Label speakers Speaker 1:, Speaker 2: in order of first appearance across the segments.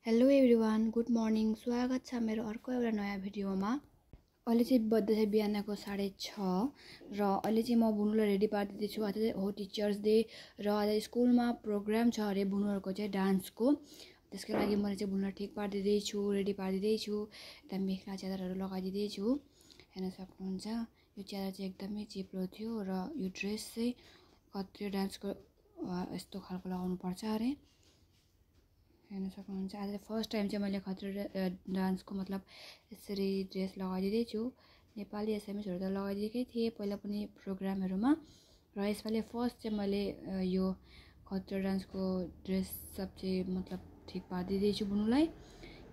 Speaker 1: Hello everyone, good morning. स्वागत छ मेरो अर्को एउटा नयाँ भिडियोमा। अहिले चाहिँ बज्दैछ बिहानको 6:30 र अहिले चाहिँ म बुनुलाई रेडी पारिदिँदैछु। आज चाहिँ हो टिचर्स डे र आज स्कुलमा प्रोग्राम छ अरे बुनुहरूको चाहिँ डान्सको। त्यसकै लागि मैले चाहिँ बुनुलाई ठिक पारिदिँदैछु, रेडी पारिदिँदैछु। यता मेखला च्यादरहरू लगाइदिँदैछु। हेर्न सक्नुहुन्छ, यो च्यादर चाहिँ एकदमै चिप्लो थियो र यो ड्रेस चाहिँ कत्रिया डान्सको यस्तो खालको लगाउनुपर्छ अरे। हेर्न सक्नुहुन्छ, आज फर्स्ट टाइम चाहिँ मैले खत्रा डान्सको मतलब यसरी ड्रेस लगाइदिँदैछु। नेपाली एसएमएसहरू त लगाइदिएकै थिएँ पहिला पनि प्रोग्रामहरूमा, र यसपालि फर्स्ट चाहिँ मैले यो खत्रा डान्सको ड्रेस सब चाहिँ मतलब ठिक पारिदिँदैछु बुनुलाई।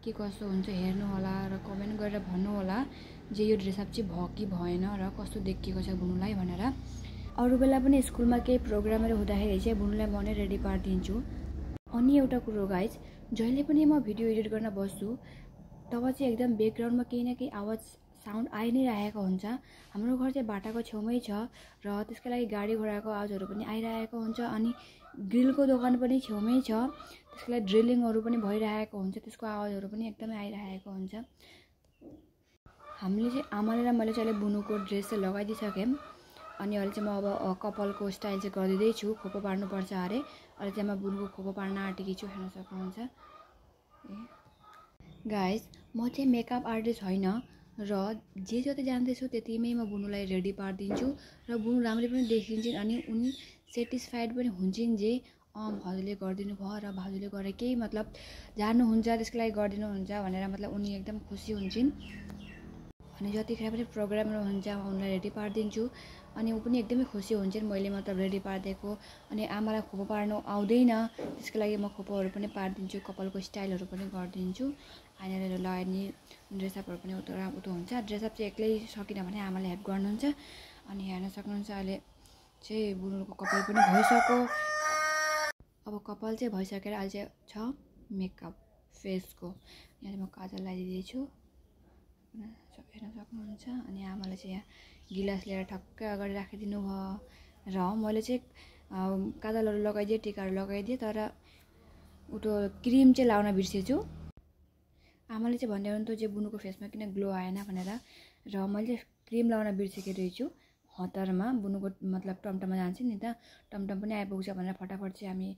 Speaker 1: के कस्तो हुन्छ हेर्नु होला र कमेन्ट गरेर भन्नु होला जे यो ड्रेसअप चाहिँ भयो कि भएन र कस्तो देखिएको छ बुनुलाई भनेर। अरू बेला पनि स्कुलमा केही प्रोग्रामहरू हुँदाखेरि चाहिँ बुनुलाई म नै रेडी पारिदिन्छु। अनि एउटा कुरो गाइज, जहिले पनि म भिडियो एडिट गर्न बस्छु तब चाहिँ एकदम ब्याकग्राउन्डमा केही न केही आवाज साउन्ड आइ नै रहेको हुन्छ। हाम्रो घर चाहिँ बाटाको छेउमै छ र त्यसको लागि गाडी घोडाको आवाजहरू पनि आइरहेको हुन्छ। अनि ग्रिलको दोकान पनि छेउमै छ, त्यसको लागि ड्रिलिङहरू पनि भइरहेको हुन्छ, त्यसको आवाजहरू पनि एकदमै आइरहेको हुन्छ। हामीले चाहिँ आमाले र मैले चाहिँ अहिले बुनुको ड्रेस चाहिँ लगाइदिइसक्यौँ। अनि अहिले चाहिँ म अब कपालको स्टाइल चाहिँ गरिदिँदैछु। खोपो पार्नुपर्छ अरे। अहिले चाहिँ म बुनुको खोपो पार्न आँटेकी छु, हेर्न सक्नुहुन्छ। गाइज, म चाहिँ मेकअप आर्टिस्ट होइन र जे जति जान्दैछु त्यतिमै म बुनुलाई रेडी पारिदिन्छु र बुनु राम्रै पनि देखिन्छन् अनि उनी सेटिस्फाइड पनि हुन्छन् जे भाउजूले गरिदिनु भयो र भाउजूले गरेर केही मतलब जान्नुहुन्छ त्यसको लागि गरिदिनुहुन्छ भनेर मतलब उनी एकदम खुसी हुन्छन्। अनि जतिखेर पनि प्रोग्रामहरू हुन्छ म उनलाई रेडी पारिदिन्छु अनि ऊ पनि एकदमै खुसी हुन्छन् मैले मतलब रेडी पारिदिएको। अनि आमालाई खोपो पार्नु आउँदैन, त्यसको लागि म खोपोहरू पनि पारिदिन्छु, कपालको स्टाइलहरू पनि गरिदिन्छु, आइनाहरू लगाइदिने, ड्रेसअपहरू पनि उतो हुन्छ। ड्रेसअप चाहिँ एक्लै सकिनँ भने आमाले हेल्प गर्नुहुन्छ। अनि हेर्न सक्नुहुन्छ अहिले चाहिँ बुनुको कपाल पनि भइसक्यो। अब कपाल चाहिँ भइसकेर अहिले चाहिँ छ मेकअप फेसको। यहाँ चाहिँ म काजल लगाइदिँदैछु, हेर्न सक्नुहुन्छ। अनि आमाले चाहिँ यहाँ गिलास लिएर ठक्कै अगाडि राखिदिनु भयो र मैले चाहिँ काजलहरू लगाइदिएँ, टिकाहरू लगाइदिएँ, तर उतो क्रिम चाहिँ लाउन बिर्सेछु। आमाले चाहिँ भन्दै हुनुहुन्थ्यो जे बुनुको फेसमा किन ग्लो आएन भनेर, र मैले क्रिम लाउन बिर्सेको रहेछु हतारमा। बुनुको मतलब टमटममा जान्छ नि त, टमटम पनि आइपुग्छ भनेर फटाफट चाहिँ हामी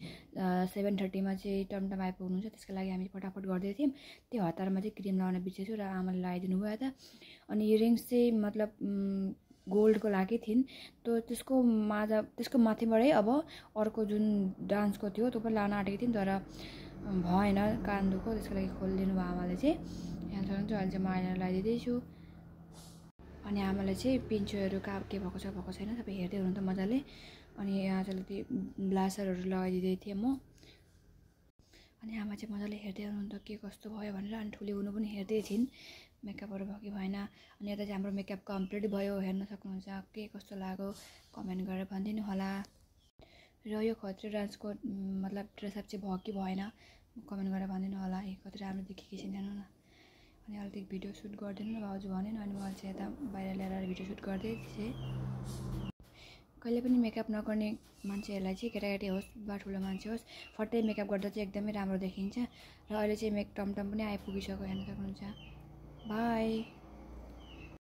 Speaker 1: 7:30 चाहिँ टमटम आइपुग्नुहुन्छ, त्यसको लागि हामी फटाफट गर्दै थियौँ। त्यो हतारमा चाहिँ क्रिम लाउन बिर्सेछु र आमाले लगाइदिनु भयो त। अनि इयरिङ्स चाहिँ मतलब गोल्डको लागि थिइन्, त्यसको माथिबाटै अब अर्को जुन डान्सको थियो त्यो पनि लान आँटेको थिइन्, तर भएन, कान दुखो, त्यसको लागि खोलिदिनु भयो आमाले चाहिँ। यहाँ सक्नुहुन्छ अहिले चाहिँ म आइनार लगाइदिँदैछु। अनि आमाले चाहिँ पिन्चोहरू के भएको छैन सबै हेर्दै हुनुहुन्थ्यो मजाले। अनि यहाँ चाहिँ त्यो ब्लासरहरू लगाइदिँदै थिएँ म। अनि आमा चाहिँ मजाले हेर्दै हुनुहुन्थ्यो के कस्तो भयो भनेर। अनि ठुली हुनु पनि हेर्दै थिइन् मेकअपहरू भयो कि भएन। अनि यता चाहिँ हाम्रो मेकअप कम्प्लिट भयो, हेर्न सक्नुहुन्छ। के कस्तो लाग्यो कमेन्ट गरेर भनिदिनु होला। र यो खत्रा डान्सको मतलब ड्रेसअप चाहिँ भयो कि भएन कमेन्ट गरेर भनिदिनु होला। कति राम्रो देखिएको छैन हेर्नु न। अनि अलिकति भिडियो सुट गरिदिनु न भाउजू भनेन, अनि मैले चाहिँ यता बाहिर ल्याएर भिडियो सुट गर्दै थिएँ। कहिले पनि मेकअप नगर्ने मान्छेहरूलाई चाहिँ केटाकेटी होस् वा ठुलो मान्छे होस् फट्टै मेकअप गर्दा चाहिँ एकदमै राम्रो देखिन्छ। र अहिले चाहिँ टमटम पनि आइपुगिसक्यो, हेर्न सक्नुहुन्छ। बाई।